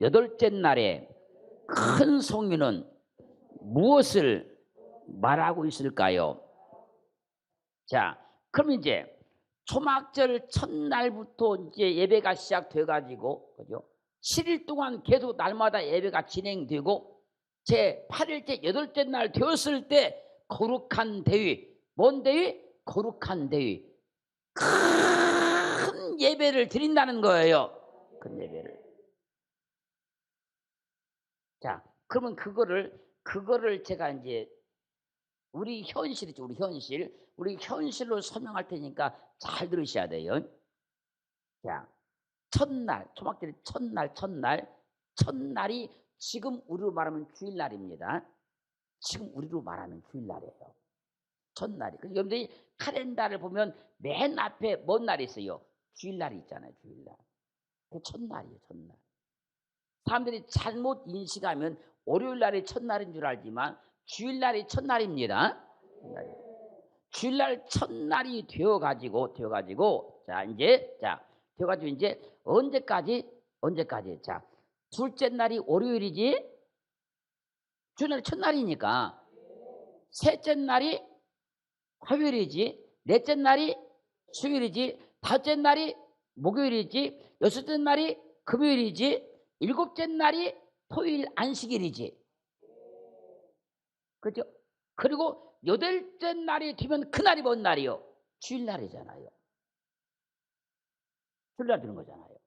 여덟째 날에 큰 송유는 무엇을 말하고 있을까요? 자, 그럼 이제 초막절 첫날부터 이제 예배가 시작돼 가지고, 그죠? 7일 동안 계속 날마다 예배가 진행되고, 제 8일째 여덟째 날 되었을 때 거룩한 대위, 뭔 대위? 거룩한 대위, 큰 예배를 드린다는 거예요. 큰 예배를. 자, 그러면 그거를 제가 이제 우리 현실이죠. 우리 현실로 설명할 테니까 잘 들으셔야 돼요. 자, 첫날, 초막절의 첫날이 지금 우리로 말하면 주일날입니다. 지금 우리로 말하면 주일날이에요. 첫날이. 그러니까 여러분들이 카렌다를 보면 맨 앞에 뭔 날이 있어요? 주일날이 있잖아요. 주일날. 그 첫날이에요. 첫날. 사람들이 잘못 인식하면 월요일날이 첫날인 줄 알지만 주일날이 첫날입니다. 주일날 첫날이 되어가지고 되어가지고 이제 언제까지 자, 둘째 날이 월요일이지. 주일날이 첫날이니까 셋째 날이 화요일이지, 넷째 날이 수요일이지, 다섯째 날이 목요일이지, 여섯째 날이 금요일이지, 일곱째 날이 토요일 안식일이지. 그죠? 그리고 여덟째 날이 되면 그날이 뭔 날이요? 주일날이잖아요. 주일날 되는 거잖아요.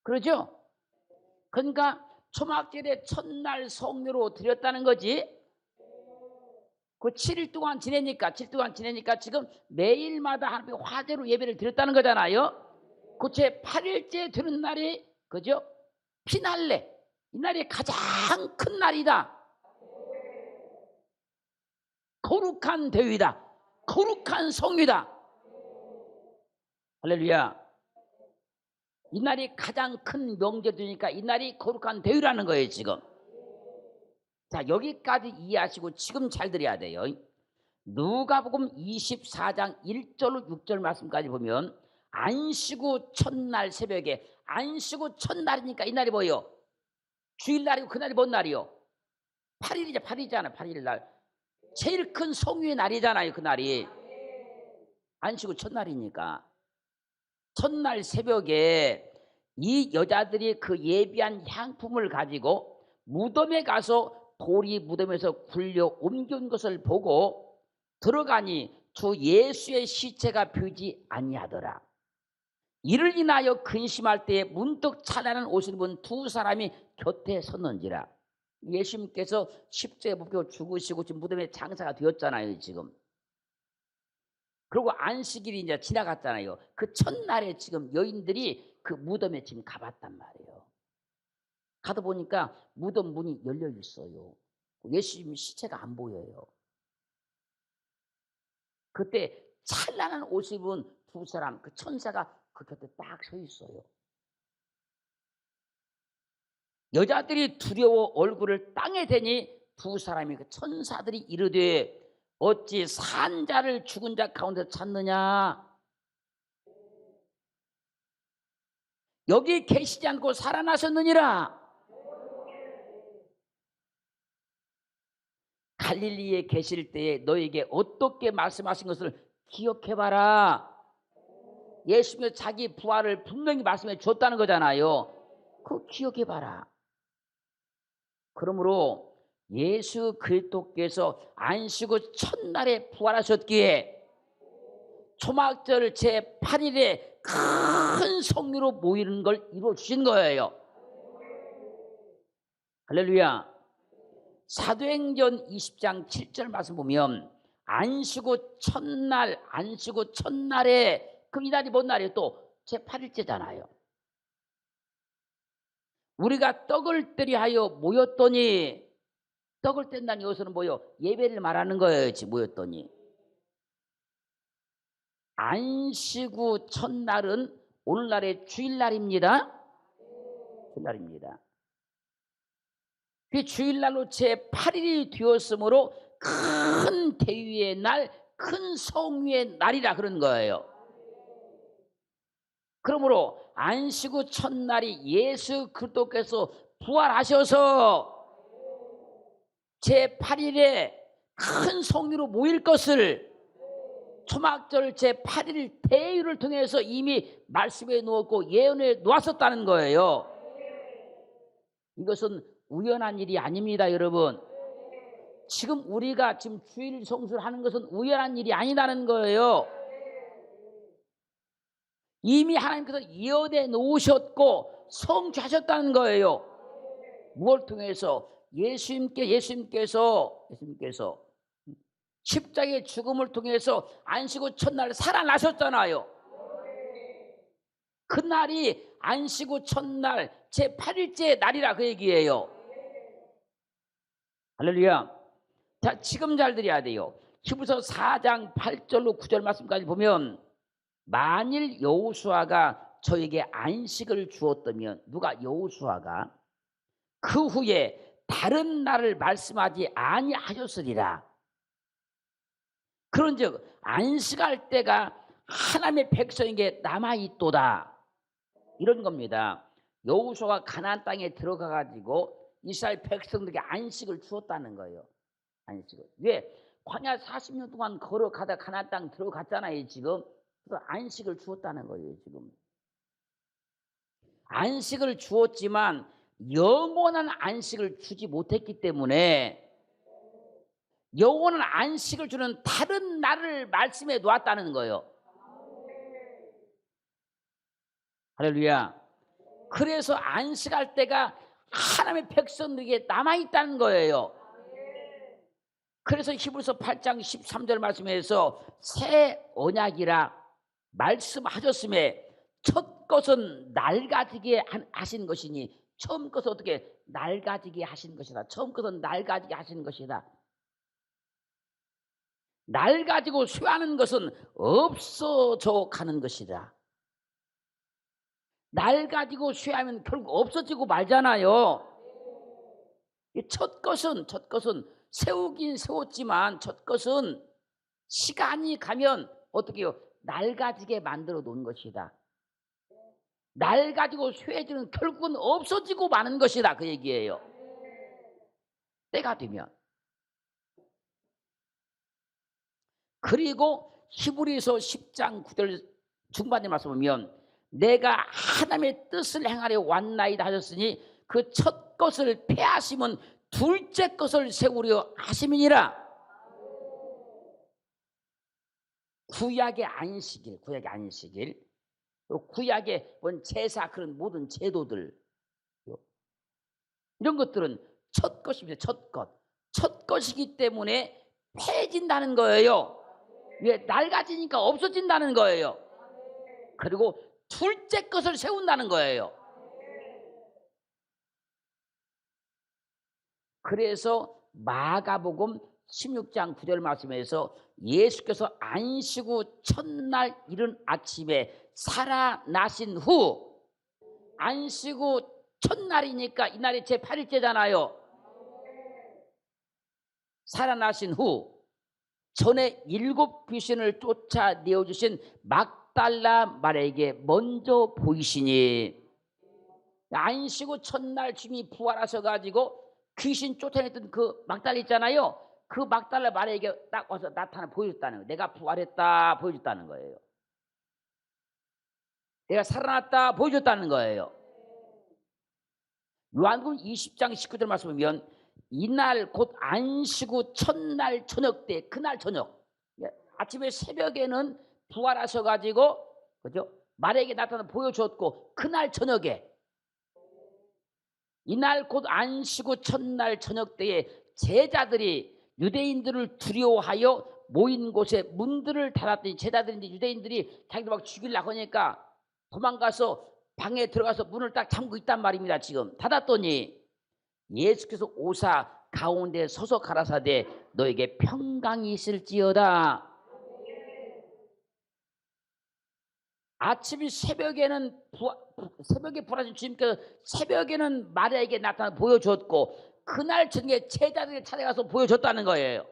그러죠? 그러니까 초막절의 첫날 성묘로 드렸다는 거지. 그 7일 동안 지내니까 지금 매일마다 하나님께 화제로 예배를 드렸다는 거잖아요. 그 제 8일째 되는 날이, 그죠? 피날레. 이 날이 가장 큰 날이다. 거룩한 대위다. 거룩한 성유다. 할렐루야. 이 날이 가장 큰 명제되니까 이 날이 거룩한 대위라는 거예요, 지금. 자, 여기까지 이해하시고 지금 잘 들어야 돼요. 누가복음 24장 1절로 6절 말씀까지 보면 안식후 첫날 새벽에, 안식후 첫날이니까 이 날이 뭐예요? 주일날이고 그날이 뭔 날이요? 8일이잖아요. 8일날 제일 큰 성유의 날이잖아요. 그날이 안식후 첫날이니까 첫날 새벽에 이 여자들이 그 예비한 향품을 가지고 무덤에 가서 돌이 무덤에서 굴려 옮겨온 것을 보고 들어가니 주 예수의 시체가 보이지 아니하더라. 이를 인하여 근심할 때에 문득 찬란한 옷을 입은 두 사람이 곁에 섰는지라. 예수님께서 십자가에 못 박혀 죽으시고 지금 무덤에 장사가 되었잖아요, 지금. 그리고 안식일이 이제 지나갔잖아요. 그 첫날에 지금 여인들이 그 무덤에 지금 가봤단 말이에요. 가다 보니까 무덤 문이 열려 있어요. 예수님 시체가 안 보여요. 그때 찬란한 옷을 입은 두 사람, 그 천사가 그 곁에 딱 서 있어요. 여자들이 두려워 얼굴을 땅에 대니 두 사람이, 그 천사들이 이르되 어찌 산 자를 죽은 자 가운데 찾느냐? 여기 계시지 않고 살아나셨느니라. 갈릴리에 계실 때에 너에게 어떻게 말씀하신 것을 기억해봐라. 예수님이 자기 부활을 분명히 말씀해 줬다는 거잖아요. 그거 기억해봐라. 그러므로 예수 그리스도께서 안식후 첫날에 부활하셨기에 초막절 제 8일에 큰 성유로 모이는 걸 이루어 주신 거예요. 할렐루야. 사도행전 20장 7절 말씀 보면 안식후 첫날에, 그럼 이 날이 뭔 날이에요? 또 제 8일째잖아요. 우리가 떡을 때리하여 모였더니, 떡을 뗀다는 요소는 뭐예요? 예배를 말하는 거예요. 모였더니. 안식후 첫날은 오늘날의 주일날입니다. 주일날입니다. 그 주일날로 제 8일이 되었으므로 큰 대위의 날, 큰 성유의 날이라 그런 거예요. 그러므로 안식 후 첫날이 예수 그리스도께서 부활하셔서 제8일에 큰 성리로 모일 것을 초막절 제8일 대유를 통해서 이미 말씀에 놓았고 예언에 놓았었다는 거예요. 이것은 우연한 일이 아닙니다, 여러분. 지금 우리가 지금 주일 성수를 하는 것은 우연한 일이 아니라는 거예요. 이미 하나님께서 예언해 놓으셨고 성취하셨다는 거예요. 무엇을 통해서? 예수님께서 십자가의 죽음을 통해서 안식 후 첫날 살아나셨잖아요. 그날이 안식 후 첫날 제8일째 날이라 그 얘기예요. 할렐루야. 자, 지금 잘 들어야 돼요. 히브리서 4장 8절로 9절 말씀까지 보면 만일 여호수아가 저에게 안식을 주었다면, 누가? 여호수아가 그 후에 다른 날을 말씀하지 아니하셨으리라. 그런즉 안식할 때가 하나님의 백성에게 남아있도다, 이런 겁니다. 여호수아가 가나안 땅에 들어가 가지고 이스라엘 백성들에게 안식을 주었다는 거예요. 안식을. 왜? 광야 40년 동안 걸어가다 가나안 땅 들어갔잖아요, 지금. 그래서 안식을 주었다는 거예요, 지금. 안식을 주었지만 영원한 안식을 주지 못했기 때문에 영원한 안식을 주는 다른 날을 말씀해 놓았다는 거예요. 할렐루야. 그래서 안식할 때가 하나님의 백성들에게 남아있다는 거예요. 그래서 히브리서 8장 13절 말씀에서 새 언약이라 말씀하셨음에 첫 것은 낡아지게 하신 것이니, 처음 것은 어떻게? 낡아지게 하신 것이다. 처음 것은 낡아지게 하신 것이다. 낡아지고 쇠하는 것은 없어져 가는 것이다. 낡아지고 쇠하면 결국 없어지고 말잖아요. 첫 것은 세우긴 세웠지만 첫 것은 시간이 가면 어떻게 해요? 낡아지게 만들어 놓은 것이다. 낡아지고 쇠해지는 결국은 없어지고 마는 것이다, 그 얘기예요. 때가 되면. 그리고 히브리서 10장 9절 중반에 말씀 보면 내가 하나님의 뜻을 행하려 왔나이다 하셨으니 그 첫 것을 폐하시면 둘째 것을 세우려 하심이니라. 구약의 안식일, 또 구약의 제사, 그런 모든 제도들, 이런 것들은 첫 것입니다. 첫 것이기 때문에 폐해진다는 거예요. 왜? 낡아지니까 없어진다는 거예요. 그리고 둘째 것을 세운다는 거예요. 그래서 마가복음 16장 9절 말씀에서 예수께서 안식 후 첫날 이른 아침에 살아나신 후, 안식 후 첫날이니까 이날이 제8일째잖아요. 살아나신 후 전에 7 귀신을 쫓아내어주신 막달라 마리아에게 먼저 보이시니, 안식 후 첫날 주님이 부활하셔가지고 귀신 쫓아냈던 그 막달라 있잖아요. 그 막달라 마리아에게 딱 와서 나타나 보여줬다는 거예요. 내가 부활했다 보여줬다는 거예요. 내가 살아났다 보여줬다는 거예요. 요한복음 20장 19절 말씀 보면 이날 곧 안식 후 첫날 저녁 때, 그날 저녁, 아침에 새벽에는 부활하셔가지고, 그죠? 마리아에게 나타나 보여줬고, 그날 저녁에, 이날 곧 안식 후 첫날 저녁 때에 제자들이 유대인들을 두려워하여 모인 곳에 문들을 닫았더니, 제자들인데 유대인들이 자기들 막 죽이려고 하니까 도망가서 방에 들어가서 문을 딱 잠그고 있단 말입니다. 지금 닫았더니 예수께서 오사 가운데 서서 가라사대 너에게 평강이 있을지어다. 아침 새벽에는 새벽에 부활하신 주님께서 새벽에는 마리아에게 나타나 보여줬고, 그날 저녁에 제자들이 찾아가서 보여줬다는 거예요.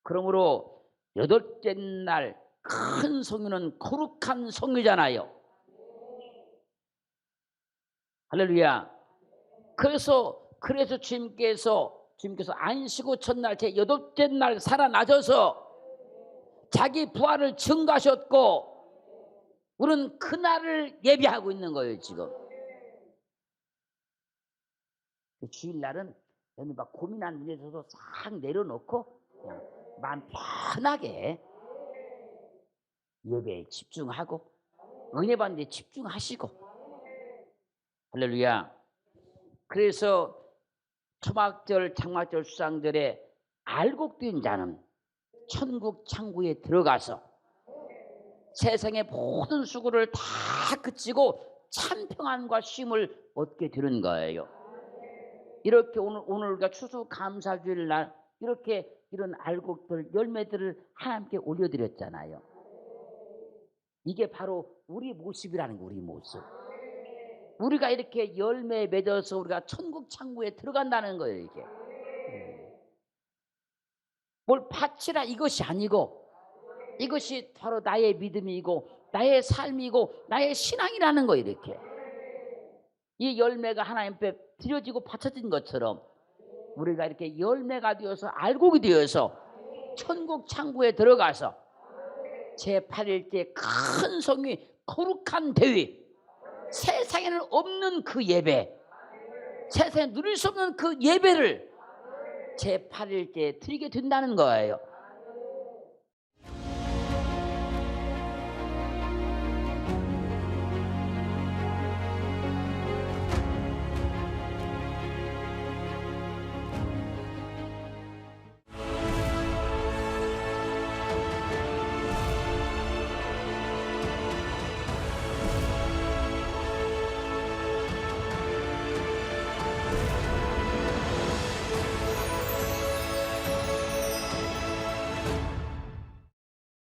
그러므로 8째 날 큰 성유는 거룩한 성유잖아요. 할렐루야. 그래서 주님께서 안식구 첫날 제 여덟째 날 살아나셔서 자기 부활을 증거하셨고 우리는 그날을 예비하고 있는 거예요. 지금 주일날은 막 고민한 문제에 있어서 싹 내려놓고 그냥 마음 편하게 예배에 집중하고 은혜 받는 데 집중하시고. 할렐루야. 그래서 초막절 장막절 수상절에 알곡된 자는 천국 창구에 들어가서 세상의 모든 수고를 다 그치고 참 평안과 쉼을 얻게 되는 거예요. 이렇게 오늘 우리가 추수감사주일 날 이렇게 이런 알곡들 열매들을 하나님께 올려드렸잖아요. 이게 바로 우리 모습이라는 거예요. 우리 모습. 우리가 이렇게 열매에 맺어서 우리가 천국 창구에 들어간다는 거예요. 이게 뭘 바치라 이것이 아니고 이것이 바로 나의 믿음이고 나의 삶이고 나의 신앙이라는 거예요. 이렇게 이 열매가 하나님 앞에 드려지고 바쳐진 것처럼 우리가 이렇게 열매가 되어서 알곡이 되어서 천국 창구에 들어가서 제8일째 큰 성이 거룩한 대회, 세상에는 없는 그 예배, 세상에 누릴 수 없는 그 예배를 제8일째 드리게 된다는 거예요.